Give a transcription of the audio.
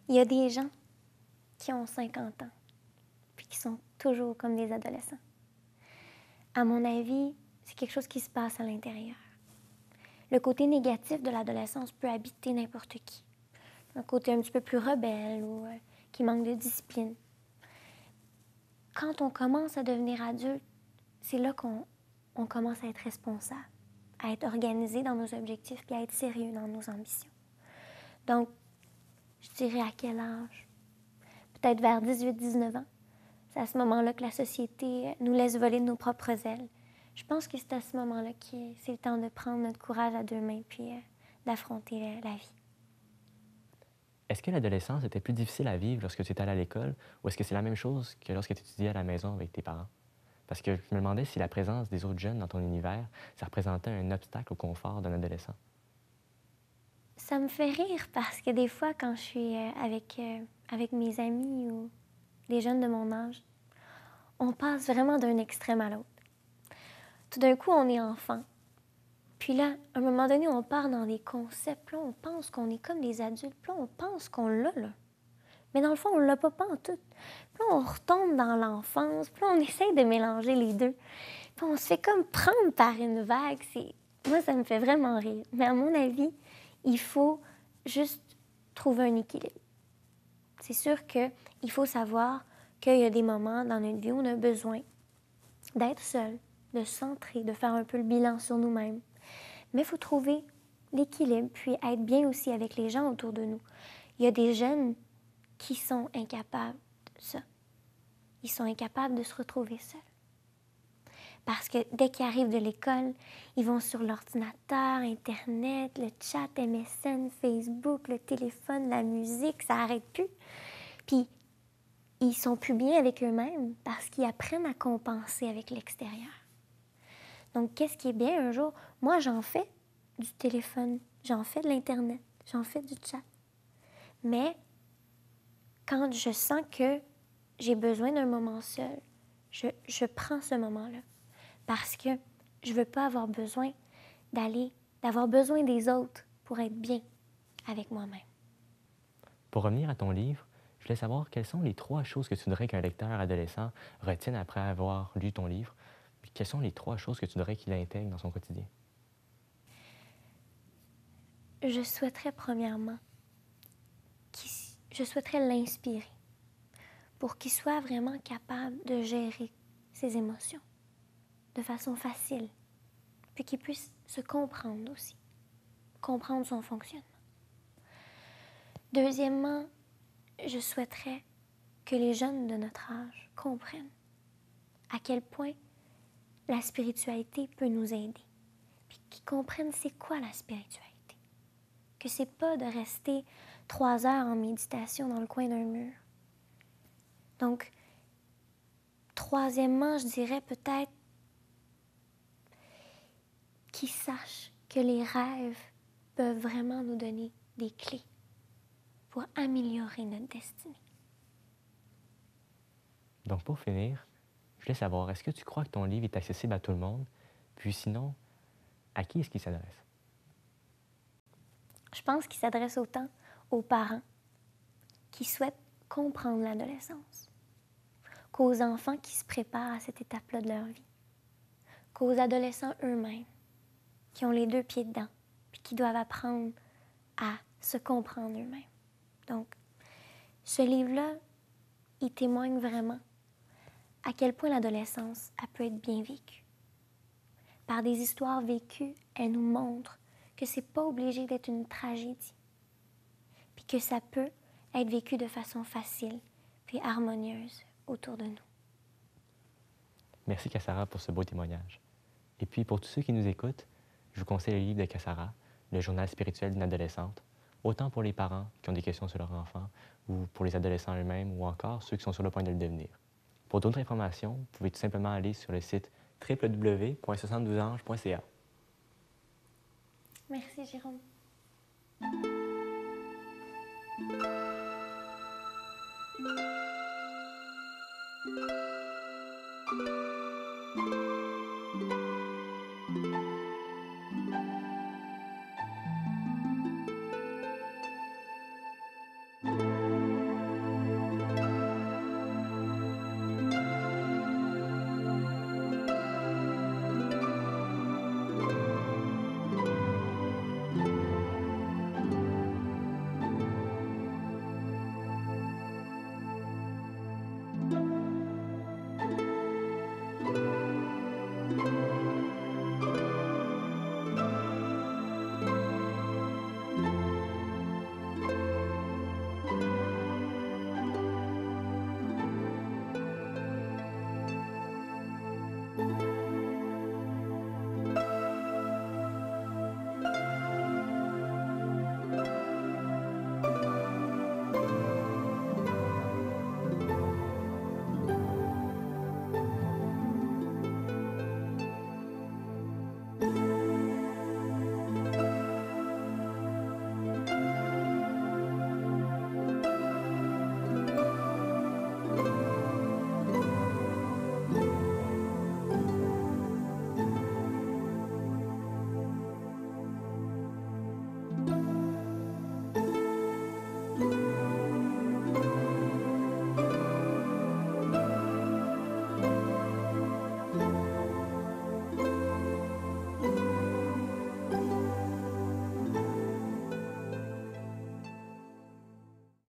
Il y a des gens qui ont 50 ans, puis qui sont toujours comme des adolescents. À mon avis, c'est quelque chose qui se passe à l'intérieur. Le côté négatif de l'adolescence peut habiter n'importe qui. Un côté un petit peu plus rebelle ou qui manque de discipline. Quand on commence à devenir adulte, c'est là qu'on commence à être responsable, à être organisé dans nos objectifs puis à être sérieux dans nos ambitions. Donc, je dirais à quel âge? Peut-être vers 18-19 ans. C'est à ce moment-là que la société nous laisse voler de nos propres ailes. Je pense que c'est à ce moment-là que c'est le temps de prendre notre courage à deux mains puis d'affronter la vie. Est-ce que l'adolescence était plus difficile à vivre lorsque tu étais allé à l'école ou est-ce que c'est la même chose que lorsque tu étudiais à la maison avec tes parents? Parce que je me demandais si la présence des autres jeunes dans ton univers, ça représentait un obstacle au confort d'un adolescent. Ça me fait rire parce que des fois, quand je suis avec mes amis ou des jeunes de mon âge, on passe vraiment d'un extrême à l'autre. Tout d'un coup, on est enfant. Puis là, à un moment donné, on part dans des concepts. Puis là, on pense qu'on est comme des adultes. Puis là, on pense qu'on l'a, là. Mais dans le fond, on l'a pas en tout. Puis là, on retombe dans l'enfance. Puis là, on essaye de mélanger les deux. Puis on se fait comme prendre par une vague. Moi, ça me fait vraiment rire. Mais à mon avis, il faut juste trouver un équilibre. C'est sûr qu'il faut savoir qu'il y a des moments dans notre vie où on a besoin d'être seul, de se centrer, de faire un peu le bilan sur nous-mêmes. Mais il faut trouver l'équilibre, puis être bien aussi avec les gens autour de nous. Il y a des jeunes qui sont incapables de ça. Ils sont incapables de se retrouver seuls. Parce que dès qu'ils arrivent de l'école, ils vont sur l'ordinateur, Internet, le chat, MSN, Facebook, le téléphone, la musique, ça n'arrête plus. Puis, ils sont plus bien avec eux-mêmes parce qu'ils apprennent à compenser avec l'extérieur. Donc, qu'est-ce qui est bien un jour? Moi, j'en fais du téléphone, j'en fais de l'Internet, j'en fais du chat. Mais quand je sens que j'ai besoin d'un moment seul, je prends ce moment-là. Parce que je ne veux pas avoir besoin d'avoir besoin des autres pour être bien avec moi-même. Pour revenir à ton livre, je voulais savoir quelles sont les 3 choses que tu voudrais qu'un lecteur adolescent retienne après avoir lu ton livre. Puis quelles sont les 3 choses que tu voudrais qu'il intègre dans son quotidien? Je souhaiterais premièrement je souhaiterais l'inspirer pour qu'il soit vraiment capable de gérer ses émotions de façon facile, puis qu'il puisse se comprendre aussi, comprendre son fonctionnement. Deuxièmement, je souhaiterais que les jeunes de notre âge comprennent à quel point la spiritualité peut nous aider, puis qu'ils comprennent c'est quoi la spiritualité. Que c'est pas de rester 3 heures en méditation dans le coin d'un mur. Donc, troisièmement, je dirais peut-être qu'ils sachent que les rêves peuvent vraiment nous donner des clés pour améliorer notre destinée. Donc pour finir, je voulais savoir, est-ce que tu crois que ton livre est accessible à tout le monde? Puis sinon, à qui est-ce qu'il s'adresse? Je pense qu'il s'adresse autant aux parents qui souhaitent comprendre l'adolescence, qu'aux enfants qui se préparent à cette étape-là de leur vie, qu'aux adolescents eux-mêmes, qui ont les 2 pieds dedans, puis qui doivent apprendre à se comprendre eux-mêmes. Donc, ce livre-là, il témoigne vraiment à quel point l'adolescence, elle peut être bien vécue. Par des histoires vécues, elle nous montre que c'est pas obligé d'être une tragédie, puis que ça peut être vécu de façon facile puis harmonieuse autour de nous. Merci Cassara pour ce beau témoignage. Et puis pour tous ceux qui nous écoutent, je vous conseille le livre de Cassara, Le journal spirituel d'une adolescente, autant pour les parents qui ont des questions sur leur enfant, ou pour les adolescents eux-mêmes, ou encore ceux qui sont sur le point de le devenir. Pour d'autres informations, vous pouvez tout simplement aller sur le site www.72anges.ca. Merci, Jérôme.